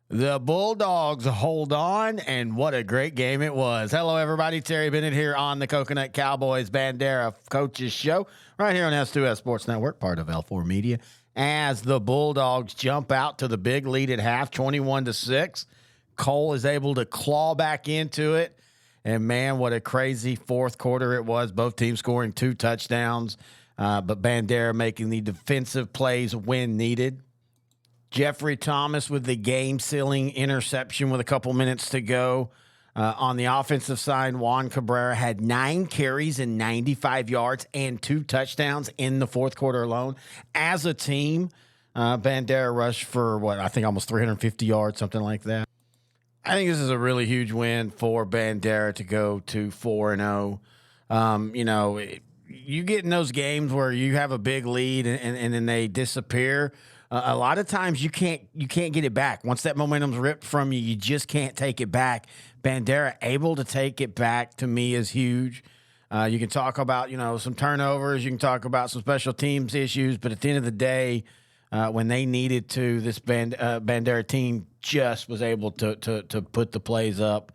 The Bulldogs hold on, and what a great game it was. Hello, everybody. Terry Bennett here on the Coconut Cowboys Bandera Coaches Show, right here on S2S Sports Network, part of L4 Media, as the Bulldogs jump out to the big lead at half, 21-6. Cole is able to claw back into it, and man, what a crazy fourth quarter it was. Both teams scoring 2 touchdowns, but Bandera making the defensive plays when needed. Jeffrey Thomas with the game-sealing interception with a couple minutes to go. On the offensive side, Juan Cabrera had 9 carries and 95 yards and 2 touchdowns in the fourth quarter alone. As a team, Bandera rushed for, I think almost 350 yards, something like that. I think this is a really huge win for Bandera to go to 4-0. You get in those games where you have a big lead and then they disappear. A lot of times you can't get it back. Once that momentum's ripped from you, you just can't take it back. Bandera able to take it back, to me, is huge. You can talk about, some turnovers. You can talk about some special teams issues. But at the end of the day, when they needed to, this Bandera team just was able to put the plays up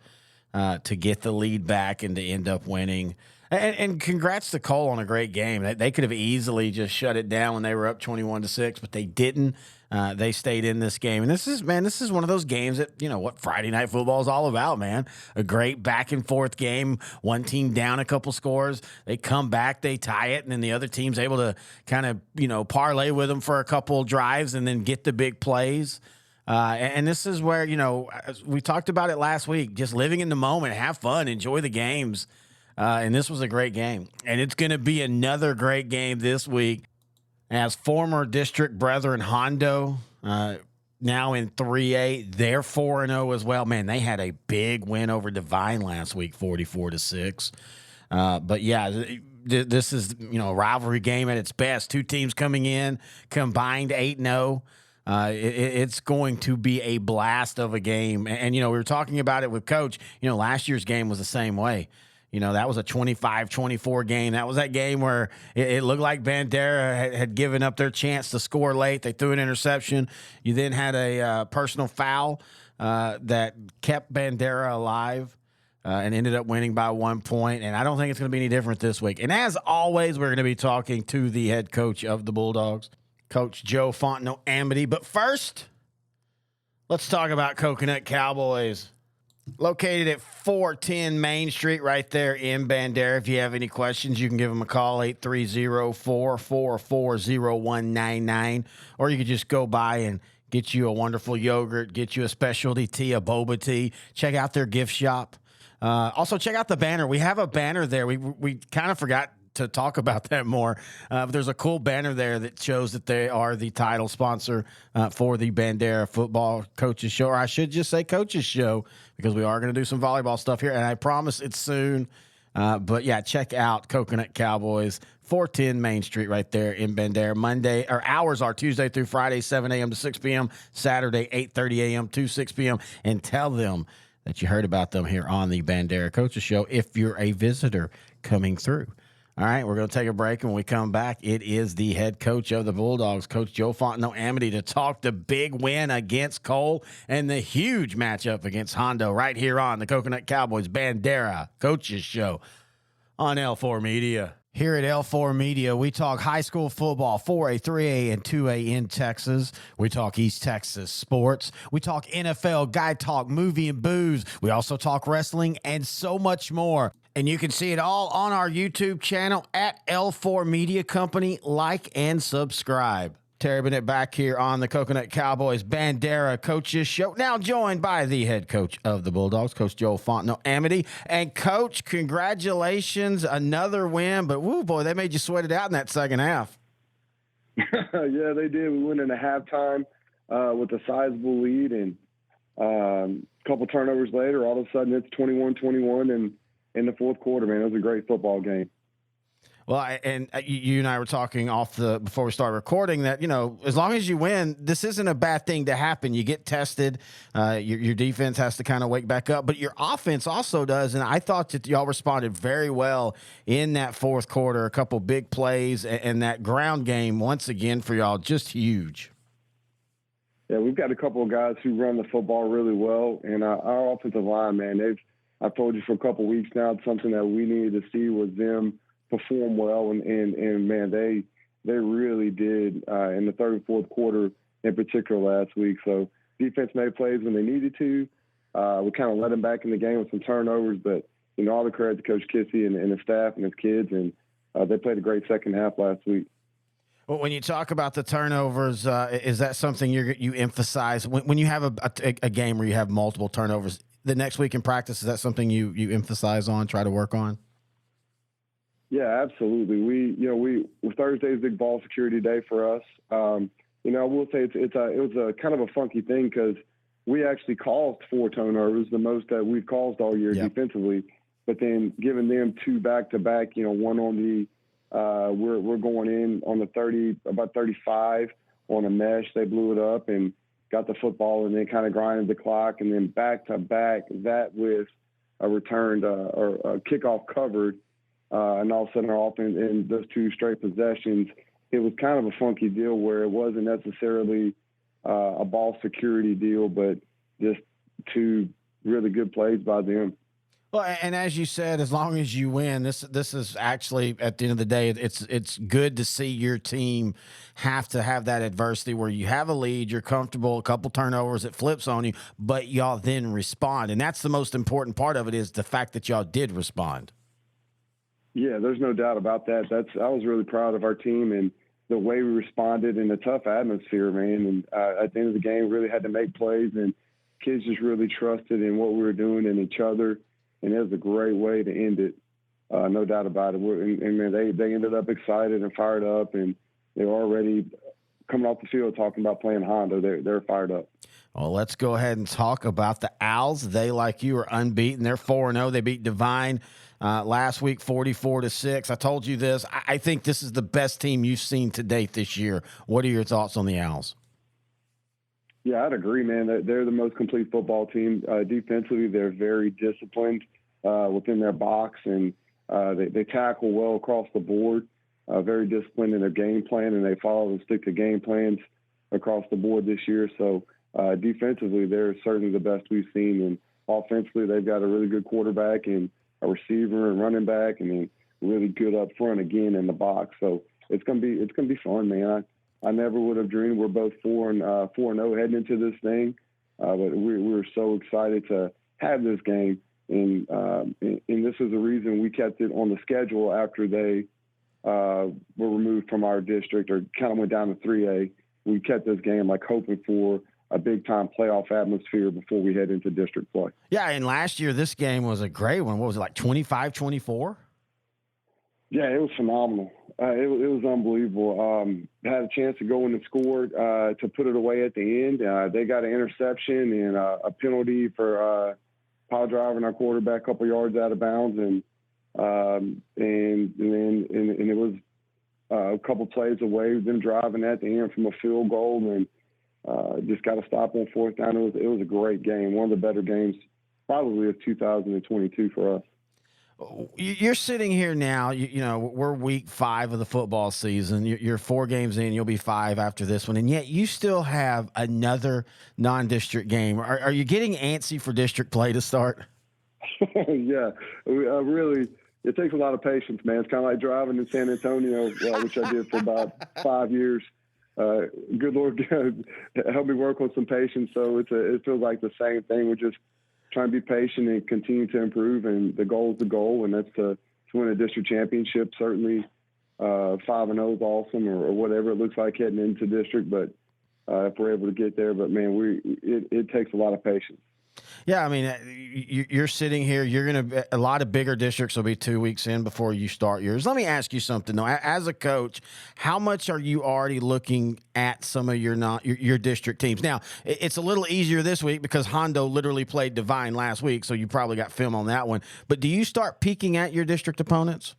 to get the lead back and to end up winning. And congrats to Cole on a great game. They could have easily just shut it down when they were up 21-6, but they didn't. They stayed in this game. And this is one of those games that, what Friday Night Football is all about, man. A great back-and-forth game. One team down a couple scores. They come back, they tie it, and then the other team's able to kind of, parlay with them for a couple drives and then get the big plays. And this is where, we talked about it last week, just living in the moment, have fun, enjoy the games. And this was a great game. And it's going to be another great game this week as former district brethren Hondo, now in 3A, they're 4-0 as well. Man, they had a big win over Divine last week, 44-6. But, yeah, this is, a rivalry game at its best. 2 teams coming in, combined 8-0. It's going to be a blast of a game. And, we were talking about it with Coach. Last year's game was the same way. That was a 25-24 game. That was that game where it looked like Bandera had given up their chance to score late. They threw an interception. You then had a personal foul that kept Bandera alive and ended up winning by 1 point. And I don't think it's going to be any different this week. And as always, we're going to be talking to the head coach of the Bulldogs, Coach Joe Fontenot-Amity. But first, let's talk about Coconut Cowboys. Located at 410 Main Street right there in Bandera. If you have any questions, you can give them a call, 830-444-0199. Or you could just go by and get you a wonderful yogurt, get you a specialty tea, a boba tea. Check out their gift shop. Also, check out the banner. We have a banner there. We kind of forgot to talk about that more. But there's a cool banner there that shows that they are the title sponsor for the Bandera Football Coaches Show. Or I should just say Coaches Show, because we are going to do some volleyball stuff here, and I promise it's soon. But, yeah, check out Coconut Cowboys, 410 Main Street right there in Bandera. Hours are Tuesday through Friday, 7 a.m. to 6 p.m., Saturday, 8:30 a.m. to 6 p.m., and tell them that you heard about them here on the Bandera Coaches Show if you're a visitor coming through. All right, we're going to take a break, and when we come back, it is the head coach of the Bulldogs, Coach Joe Fontenot-Amity, to talk the big win against Cole and the huge matchup against Hondo right here on the Coconut Cowboys Bandera Coaches Show on L4 Media. Here at L4 Media, we talk high school football, 4A, 3A, and 2A in Texas. We talk East Texas sports. We talk NFL, guy talk, movie, and booze. We also talk wrestling and so much more. And you can see it all on our YouTube channel at L4 Media Company. Like and subscribe. Terry Bennett back here on the Coconut Cowboys Bandera Coaches Show. Now joined by the head coach of the Bulldogs, Coach Joe Fontenot-Amity. And, Coach, congratulations. Another win. But, woo, boy, they made you sweat it out in that second half. Yeah, they did. We went into halftime with a sizable lead. And a couple turnovers later, all of a sudden it's 21-21. And in the fourth quarter, man, it was a great football game. Well, and you and I were talking before we started recording that, as long as you win, this isn't a bad thing to happen. You get tested. Your defense has to kind of wake back up, but your offense also does. And I thought that y'all responded very well in that fourth quarter. A couple big plays, and that ground game once again for y'all, just huge. Yeah, we've got a couple of guys who run the football really well, and our offensive line, man, I've told you for a couple of weeks now, it's something that we needed to see was them perform well, and man, they really did in the third and fourth quarter in particular last week. So defense made plays when they needed to. We kind of let them back in the game with some turnovers, but all the credit to Coach Kissy and the staff and his kids, and they played a great second half last week. Well, when you talk about the turnovers, is that something you emphasize when you have a game where you have multiple turnovers? The next week in practice, is that something you emphasize on, try to work on? Yeah, absolutely. Thursday's big ball security day for us. I will say it was a kind of a funky thing because we actually caused 4 turnovers, the most that we've caused all year defensively. But then giving them 2 back-to-back, one on the we're going in on the 30, about 35 on a mesh. They blew it up and got the football and then kind of grinded the clock, and then back-to-back that with a returned or a kickoff covered. And all of a sudden our offense in those 2 straight possessions, it was kind of a funky deal where it wasn't necessarily a ball security deal, but just 2 really good plays by them. Well, and as you said, as long as you win, this is actually, at the end of the day, it's good to see your team have to have that adversity where you have a lead, you're comfortable, a couple turnovers, it flips on you, but y'all then respond. And that's the most important part of it, is the fact that y'all did respond. Yeah, there's no doubt about that. I was really proud of our team and the way we responded in a tough atmosphere, man. And at the end of the game, really had to make plays, and kids just really trusted in what we were doing and each other. And it was a great way to end it, no doubt about it. And man, they ended up excited and fired up, and they were already coming off the field talking about playing Hondo. They're fired up. Well, let's go ahead and talk about the Owls. They, like you, are unbeaten. They're 4-0. They beat Divine last week 44-6. I told you this. I think this is the best team you've seen to date this year. What are your thoughts on the Owls? Yeah, I'd agree, man. They're the most complete football team. Defensively, they're very disciplined within their box, and they tackle well across the board, very disciplined in their game plan, and they follow and stick to game plans across the board this year. So defensively, they're certainly the best we've seen. And offensively, they've got a really good quarterback and a receiver and running back, and then really good up front again in the box. So it's gonna be fun, man. I never would have dreamed we're both 4-0 heading into this thing, but we were so excited to have this game, and this is the reason we kept it on the schedule after they were removed from our district or kind of went down to 3A. We kept this game like hoping for a big-time playoff atmosphere before we head into district play. Yeah, and last year this game was a great one. What was it, like 25-24? Yeah, it was phenomenal. It was unbelievable. Had a chance to go in and score to put it away at the end. They got an interception and a penalty for pile driving our quarterback a couple yards out of bounds, and it was a couple plays away. Them driving at the end from a field goal, and just got to stop on 4th down. It was a great game, one of the better games probably of 2022 for us. You're sitting here now, we're week 5 of the football season. You're 4 games in, you'll be 5 after this one, and yet you still have another non-district game. Are you getting antsy for district play to start? Yeah, really, it takes a lot of patience, man. It's kind of like driving in San Antonio, which I did for about 5 years. Good Lord, help me work on some patience. So it feels like the same thing. We're just trying to be patient and continue to improve, and the goal is the goal, and that's to win a district championship. Certainly 5-0 is awesome, or whatever it looks like heading into district, but if we're able to get there. But man, it takes a lot of patience. Yeah, I mean, you're sitting here. You're going to – a lot of bigger districts will be 2 weeks in before you start yours. Let me ask you something, though. As a coach, how much are you already looking at some of your district teams? Now, it's a little easier this week because Hondo literally played Divine last week, so you probably got film on that one. But do you start peeking at your district opponents?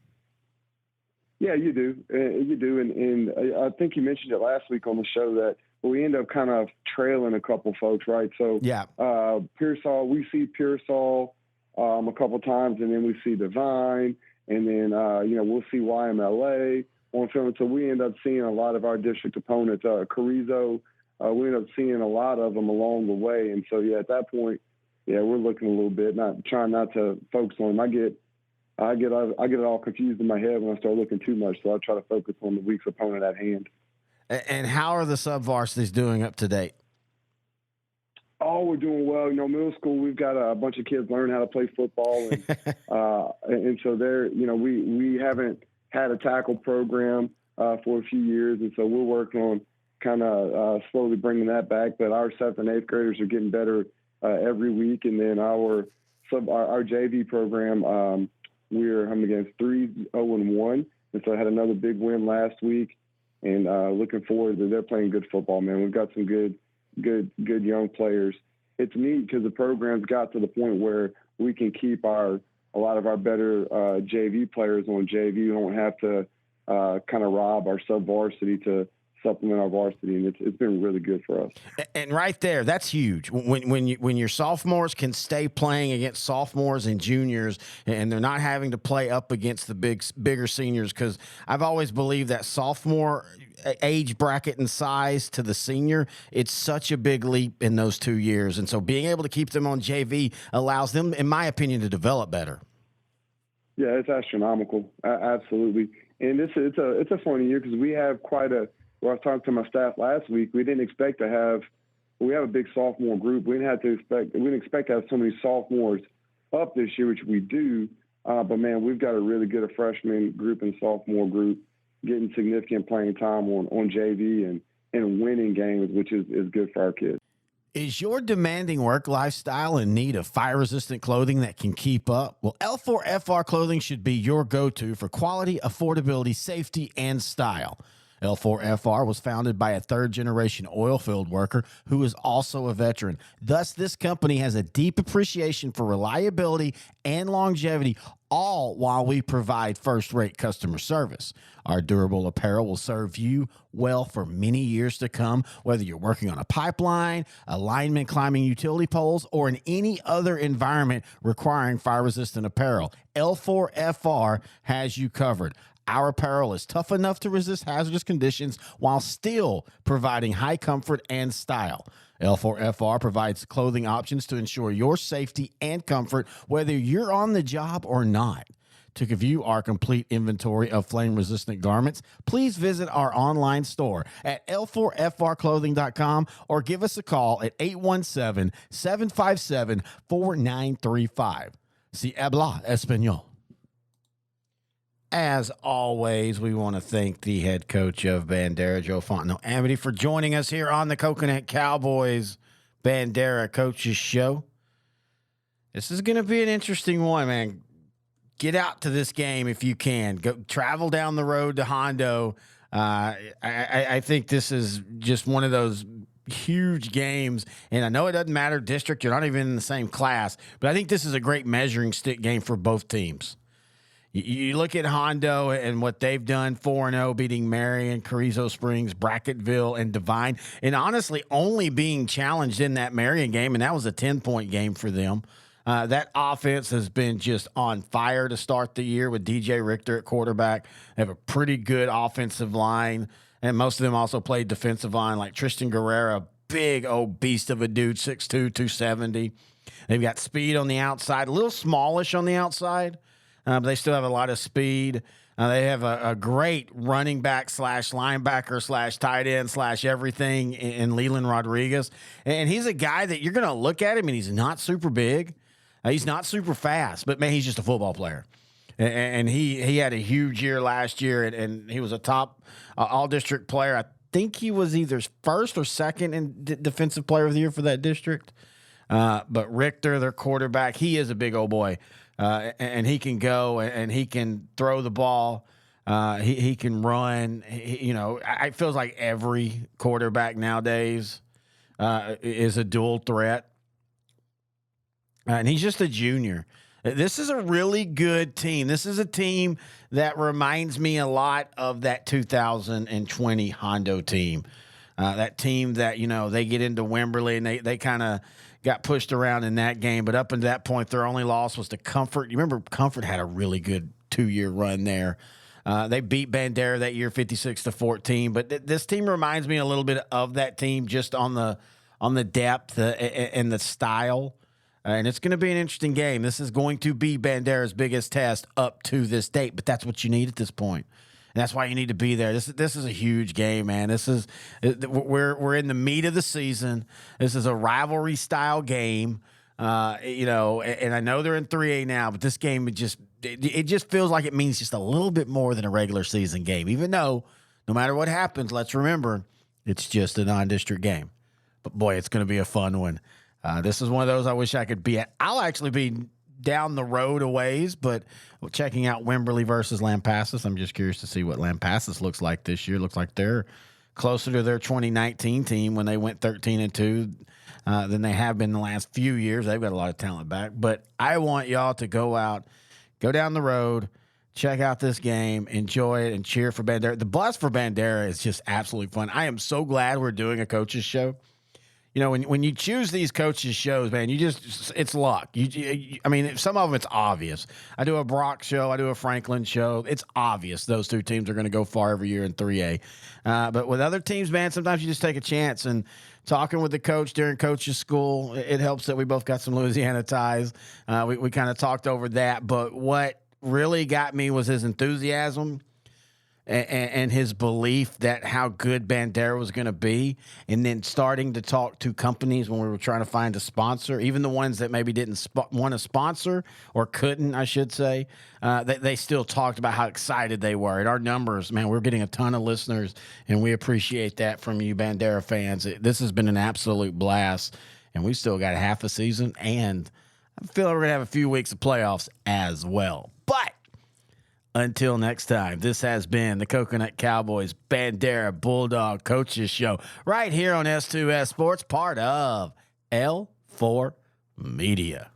Yeah, you do. You do. And I think you mentioned it last week on the show that we end up kind of trailing a couple folks, right? So yeah, Pearsall, we see Pearsall a couple times, and then we see Divine, and then we'll see YMLA on film. So we end up seeing a lot of our district opponents. Carrizo we ended up seeing a lot of them along the way. And so, yeah, at that point, yeah, we're looking a little bit, trying not to focus on them. I get it all confused in my head when I start looking too much. So I try to focus on the week's opponent at hand. And how are the sub-varsities doing up to date? Oh, we're doing well. Middle school, we've got a bunch of kids learn how to play football. And so they're, we haven't had a tackle program for a few years. And so we're working on kind of slowly bringing that back. But our 7th and 8th graders are getting better every week. And then our JV program, I'm against 3-0-1. And so I had another big win last week, and looking forward to they're playing good football, man. We've got some good young players. It's neat because the program's got to the point where we can keep a lot of our better JV players on JV. We don't have to kind of rob our sub-varsity to supplement our varsity, and it's been really good for us. And right there, that's huge. When your sophomores can stay playing against sophomores and juniors, and they're not having to play up against the bigger seniors, because I've always believed that sophomore age bracket and size to the senior, it's such a big leap in those 2 years. And so being able to keep them on JV allows them, in my opinion, to develop better. Yeah, it's astronomical. Absolutely. And it's a funny year because we have I was talking to my staff last week. We didn't expect to have a big sophomore group. We didn't expect to have so many sophomores up this year, which we do. But man, we've got a really good freshman group and sophomore group getting significant playing time on JV and winning games, which is good for our kids. Is your demanding work lifestyle in need of fire-resistant clothing that can keep up? Well, L4FR clothing should be your go-to for quality, affordability, safety, and style. L4FR was founded by a third-generation oil field worker who is also a veteran. Thus, this company has a deep appreciation for reliability and longevity, all while we provide first-rate customer service. Our durable apparel will serve you well for many years to come, whether you're working on a pipeline, a lineman climbing utility poles, or in any other environment requiring fire-resistant apparel. L4FR has you covered. Our apparel is tough enough to resist hazardous conditions while still providing high comfort and style. L4FR provides clothing options to ensure your safety and comfort, whether you're on the job or not. To view our complete inventory of flame-resistant garments, please visit our online store at l4frclothing.com or give us a call at 817-757-4935. Si habla español. As always, we want to thank the head coach of Bandera, Joe Fontenot Amity, for joining us here on the Coconut Cowboys Bandera Coaches Show. This is going to be an interesting one, man. Get out to this game if you can. Go travel down the road to Hondo. I think this is just one of those huge games, and I know it doesn't matter district. You're not even in the same class, but I think this is a great measuring stick game for both teams. You look at Hondo and what they've done, 4-0, beating Marion, Carrizo Springs, Bracketville, and Divine, and honestly only being challenged in that Marion game, and that was a 10-point game for them. That offense has been just on fire to start the year with DJ Richter at quarterback. They have a pretty good offensive line, and most of them also played defensive line, like Tristan Guerrera, big old beast of a dude, 6'2", 270. They've got speed on the outside, a little smallish on the outside, but they still have a lot of speed. They have a great running back / linebacker / tight end / everything in Leland Rodriguez. And he's a guy that you're going to look at him, and he's not super big. He's not super fast, but, man, he's just a football player. And he had a huge year last year, and he was a top all-district player. I think he was either first or second in Defensive Player of the Year for that district. But Richter, their quarterback, he is a big old boy. And he can go and he can throw the ball. He can run. It feels like every quarterback nowadays is a dual threat. And he's just a junior. This is a really good team. This is a team that reminds me a lot of that 2020 Hondo team. That team that, they get into Wimberley and they kind of got pushed around in that game. But up until that point, their only loss was to Comfort. You remember Comfort had a really good 2-year run there. They beat Bandera that year 56-14, but this team reminds me a little bit of that team just on the depth and the style. And it's going to be an interesting game. This is going to be Bandera's biggest test up to this date, but that's what you need at this point. And that's why you need to be there. This is a huge game, man. We're in the meat of the season. This is a rivalry style game. And I know they're in 3A now, but this game it just feels like it means just a little bit more than a regular season game. Even though no matter what happens, let's remember it's just a non-district game. But boy, it's going to be a fun one. This is one of those I wish I could be at. I'll actually be down the road a ways, but checking out Wimberley versus Lampasas. I'm just curious to see what Lampasas looks like this year. Looks like they're closer to their 2019 team when they went 13-2 than they have been the last few years. They've got a lot of talent back. But I want y'all to go down the road, check out this game, enjoy it, and cheer for Bandera. The bus for Bandera is just absolutely fun. I am so glad we're doing a coaches show. You know, when you choose these coaches shows, man, it's luck. I mean, some of them it's obvious. I do a Brock show, I do a Franklin show. It's obvious those two teams are going to go far every year in 3A. But with other teams, man, sometimes you just take a chance. And talking with the coach during coaches school, it helps that we both got some Louisiana ties. We kind of talked over that. But what really got me was his enthusiasm and his belief that how good Bandera was going to be, and then starting to talk to companies when we were trying to find a sponsor, even the ones that maybe didn't want to sponsor or couldn't, I should say, they still talked about how excited they were. And our numbers, man, we're getting a ton of listeners, and we appreciate that from you Bandera fans. This has been an absolute blast, and we've still got half a season, and I feel like we're going to have a few weeks of playoffs as well. But until next time, this has been the Coconut Cowboys Bandera Bulldog Coaches Show right here on S2S Sports, part of L4 Media.